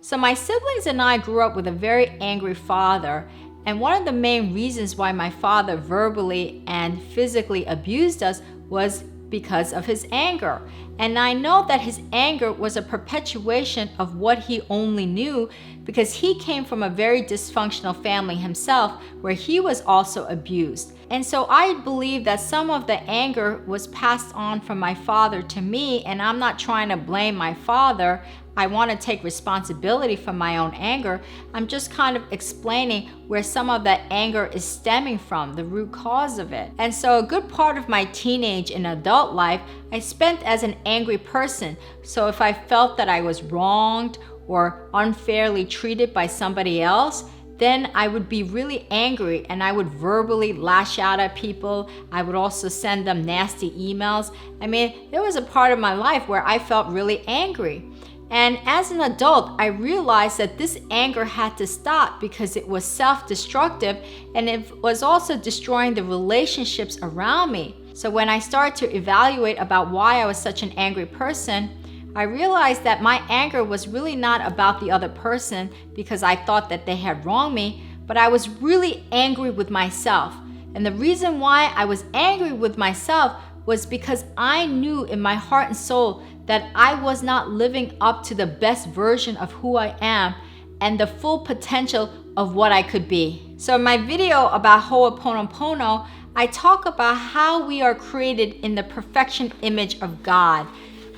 So my siblings and I grew up with a very angry father, and one of the main reasons why my father verbally and physically abused us was because of his anger. And I know that his anger was a perpetuation of what he only knew, because he came from a very dysfunctional family himself where he was also abused. And so I believe that some of the anger was passed on from my father to me, and I'm not trying to blame my father. I want to take responsibility for my own anger. I'm just kind of explaining where some of that anger is stemming from, the root cause of it. And so a good part of my teenage and adult life I spent as an angry person. So if I felt that I was wronged or unfairly treated by somebody else, then I would be really angry and I would verbally lash out at people. I would also send them nasty emails. I mean, there was a part of my life where I felt really angry. And as an adult, I realized that this anger had to stop because it was self-destructive and it was also destroying the relationships around me. So when I started to evaluate about why I was such an angry person, I realized that my anger was really not about the other person because I thought that they had wronged me, but I was really angry with myself. And the reason why I was angry with myself was because I knew in my heart and soul that I was not living up to the best version of who I am and the full potential of what I could be. So in my video about Ho'oponopono, I talk about how we are created in the perfection image of God,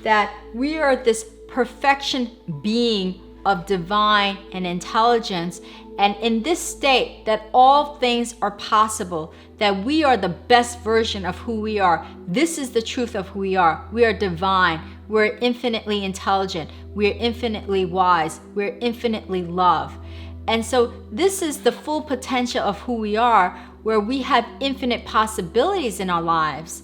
that we are this perfection being of divine and intelligence, and in this state that all things are possible, that we are the best version of who we are. This is the truth of who we are. We are divine. We're infinitely intelligent. We're infinitely wise. We're infinitely love. And so this is the full potential of who we are, where we have infinite possibilities in our lives.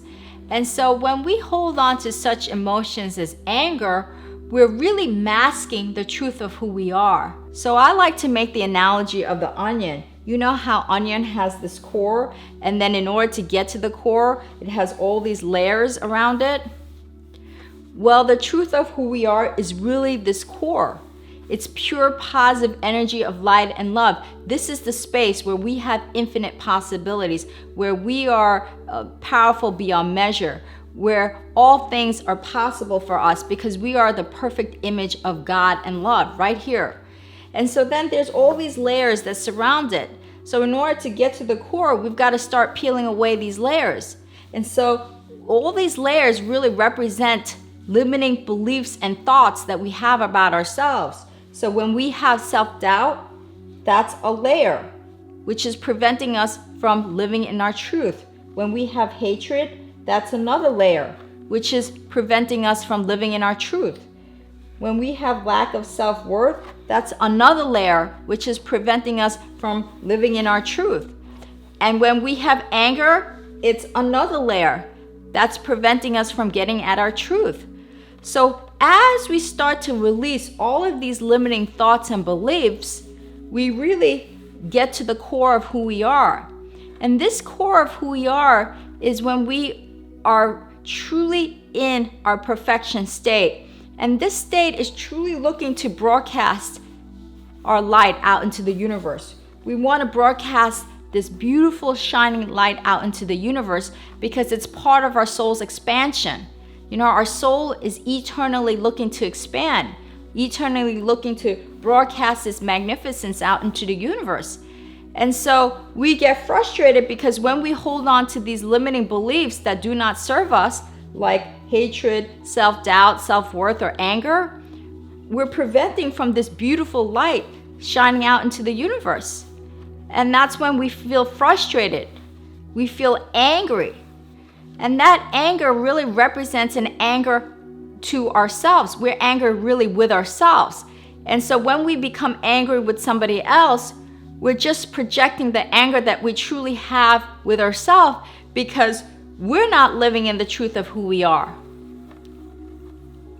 And so when we hold on to such emotions as anger, we're really masking the truth of who we are. So I like to make the analogy of the onion. You know how onion has this core, and then in order to get to the core, it has all these layers around it? Well, the truth of who we are is really this core. It's pure positive energy of light and love. This is the space where we have infinite possibilities, where we are powerful beyond measure, where all things are possible for us because we are the perfect image of God and love right here. And so then there's all these layers that surround it. So in order to get to the core, we've got to start peeling away these layers. And so all these layers really represent limiting beliefs and thoughts that we have about ourselves. So when we have self-doubt, that's a layer, which is preventing us from living in our truth. When we have hatred, that's another layer, which is preventing us from living in our truth. When we have lack of self-worth, that's another layer, which is preventing us from living in our truth. And when we have anger, it's another layer that's preventing us from getting at our truth. So as we start to release all of these limiting thoughts and beliefs, we really get to the core of who we are. And this core of who we are is when we are truly in our perfection state. And this state is truly looking to broadcast our light out into the universe. We want to broadcast this beautiful shining light out into the universe because it's part of our soul's expansion. You know, our soul is eternally looking to expand, eternally looking to broadcast this magnificence out into the universe. And so we get frustrated because when we hold on to these limiting beliefs that do not serve us, like hatred, self-doubt, self-worth, or anger, we're preventing from this beautiful light shining out into the universe. And that's when we feel frustrated. We feel angry. And that anger really represents an anger to ourselves. We're angry really with ourselves. And so when we become angry with somebody else, we're just projecting the anger that we truly have with ourselves because we're not living in the truth of who we are.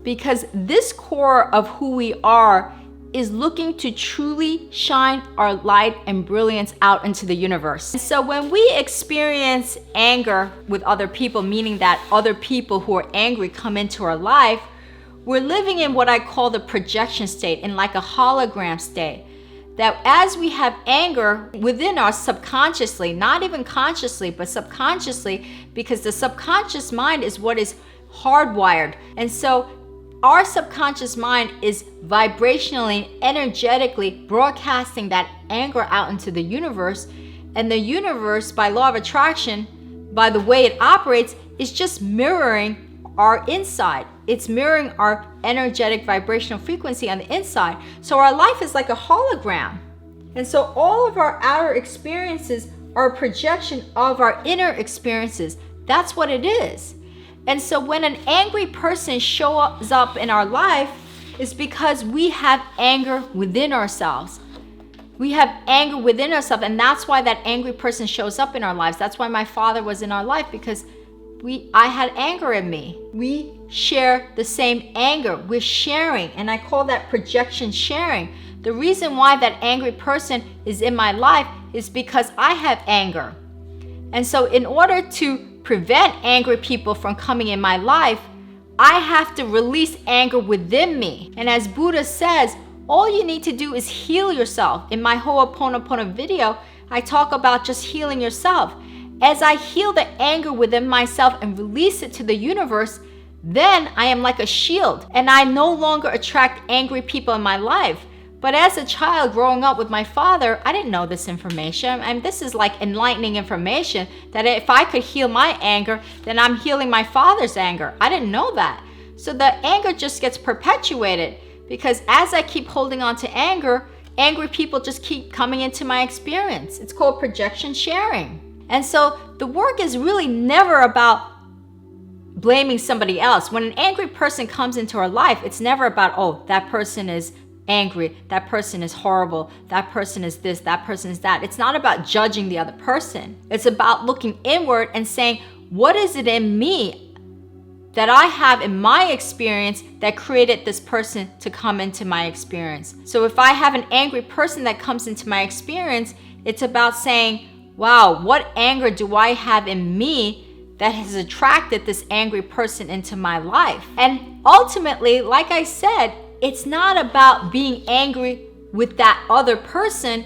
Because this core of who we are is looking to truly shine our light and brilliance out into the universe. And so when we experience anger with other people, meaning that other people who are angry come into our life, we're living in what I call the projection state, in like a hologram state. That as we have anger within us subconsciously, not even consciously, but subconsciously, because the subconscious mind is what is hardwired. And so our subconscious mind is vibrationally, energetically broadcasting that anger out into the universe. And the universe, by law of attraction, by the way it operates, is just mirroring our inside. It's mirroring our energetic vibrational frequency on the inside. So our life is like a hologram. And so all of our outer experiences are a projection of our inner experiences. That's what it is. And so when an angry person shows up in our life, it's because we have anger within ourselves. We have anger within ourselves, and that's why that angry person shows up in our lives. That's why my father was in our life, because I had anger in me. We share the same anger. We're sharing, and I call that projection sharing. The reason why that angry person is in my life is because I have anger. And so in order to prevent angry people from coming in my life, I have to release anger within me. And as Buddha says, all you need to do is heal yourself. In my Ho'oponopono video, I talk about just healing yourself. As I heal the anger within myself and release it to the universe, then I am like a shield, and I no longer attract angry people in my life. But as a child growing up with my father, I didn't know this information. And this is like enlightening information, that if I could heal my anger, then I'm healing my father's anger. I didn't know that. So the anger just gets perpetuated, because as I keep holding on to anger, angry people just keep coming into my experience. It's called projection sharing. And so the work is really never about blaming somebody else. When an angry person comes into our life, it's never about, oh, that person is angry, that person is horrible, that person is this, that person is that. It's not about judging the other person. It's about looking inward and saying, what is it in me that I have in my experience that created this person to come into my experience? So if I have an angry person that comes into my experience, it's about saying, wow, what anger do I have in me that has attracted this angry person into my life? And ultimately, like I said, it's not about being angry with that other person.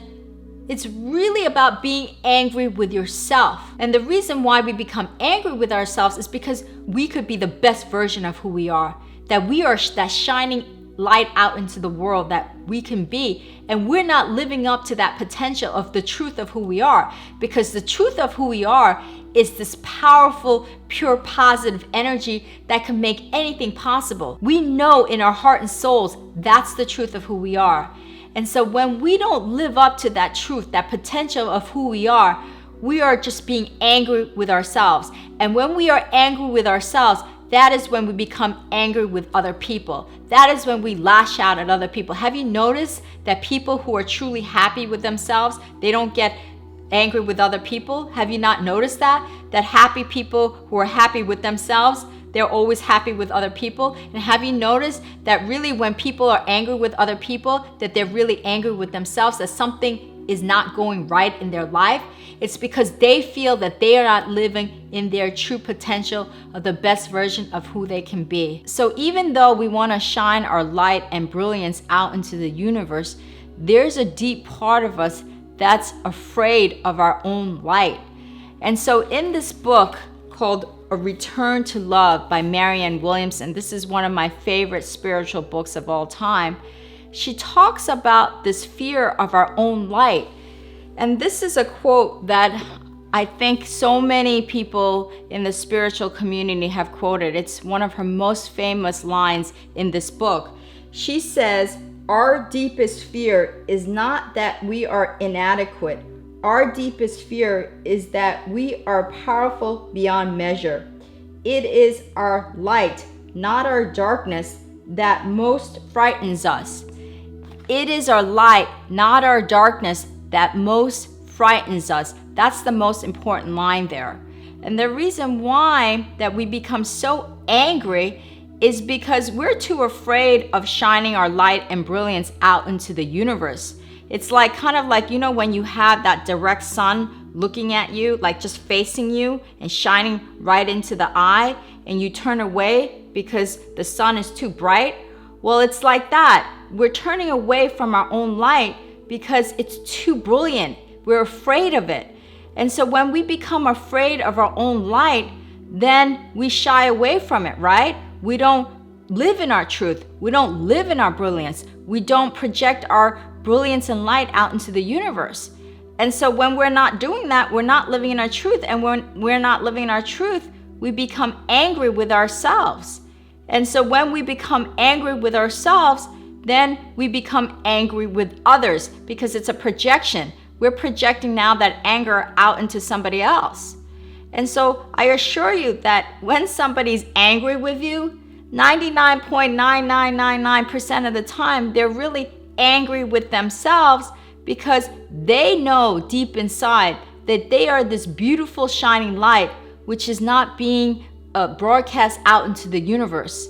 It's really about being angry with yourself. And the reason why we become angry with ourselves is because we could be the best version of who we are, that we are that shining light out into the world that we can be, and we're not living up to that potential of the truth of who we are, because the truth of who we are is this powerful, pure, positive energy that can make anything possible. We know in our heart and souls that's the truth of who we are. And so when we don't live up to that truth, that potential of who we are just being angry with ourselves. And when we are angry with ourselves, that is when we become angry with other people. That is when we lash out at other people. Have you noticed that people who are truly happy with themselves, they don't get angry with other people? Have you not noticed that? That happy people who are happy with themselves, they're always happy with other people. And have you noticed that really when people are angry with other people, that they're really angry with themselves, that something is not going right in their life? It's because they feel that they are not living in their true potential of the best version of who they can be. So even though we want to shine our light and brilliance out into the universe, there's a deep part of us that's afraid of our own light. And so in this book called A Return to Love by Marianne Williamson, this is one of my favorite spiritual books of all time, she talks about this fear of our own light. And this is a quote that I think so many people in the spiritual community have quoted. It's one of her most famous lines in this book. She says, "Our deepest fear is not that we are inadequate. Our deepest fear is that we are powerful beyond measure. It is our light, not our darkness, that most frightens us." It is our light, not our darkness, that most frightens us. That's the most important line there. And the reason why that we become so angry is because we're too afraid of shining our light and brilliance out into the universe. It's like kind of like, you know, when you have that direct sun looking at you, like just facing you and shining right into the eye, and you turn away because the sun is too bright. Well, it's like that. We're turning away from our own light because it's too brilliant. We're afraid of it. And so when we become afraid of our own light, then we shy away from it, right? We don't live in our truth. We don't live in our brilliance. We don't project our brilliance and light out into the universe. And so when we're not doing that, we're not living in our truth. And when we're not living in our truth, we become angry with ourselves. And so when we become angry with ourselves, then we become angry with others because it's a projection. We're projecting now that anger out into somebody else. And so I assure you that when somebody's angry with you, 99.9999% of the time, they're really angry with themselves because they know deep inside that they are this beautiful shining light which is not being broadcast out into the universe.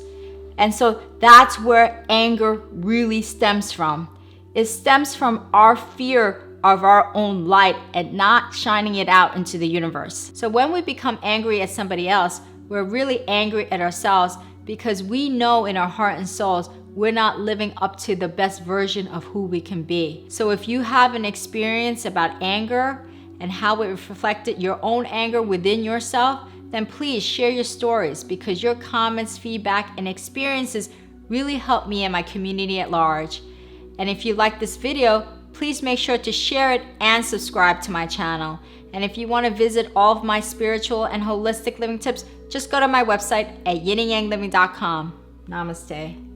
And so that's where anger really stems from. It stems from our fear of our own light and not shining it out into the universe. So when we become angry at somebody else, we're really angry at ourselves because we know in our heart and souls we're not living up to the best version of who we can be. So if you have an experience about anger and how it reflected your own anger within yourself, then please share your stories because your comments, feedback, and experiences really help me and my community at large. And if you like this video, please make sure to share it and subscribe to my channel. And if you want to visit all of my spiritual and holistic living tips, just go to my website at yinandyangliving.com. Namaste.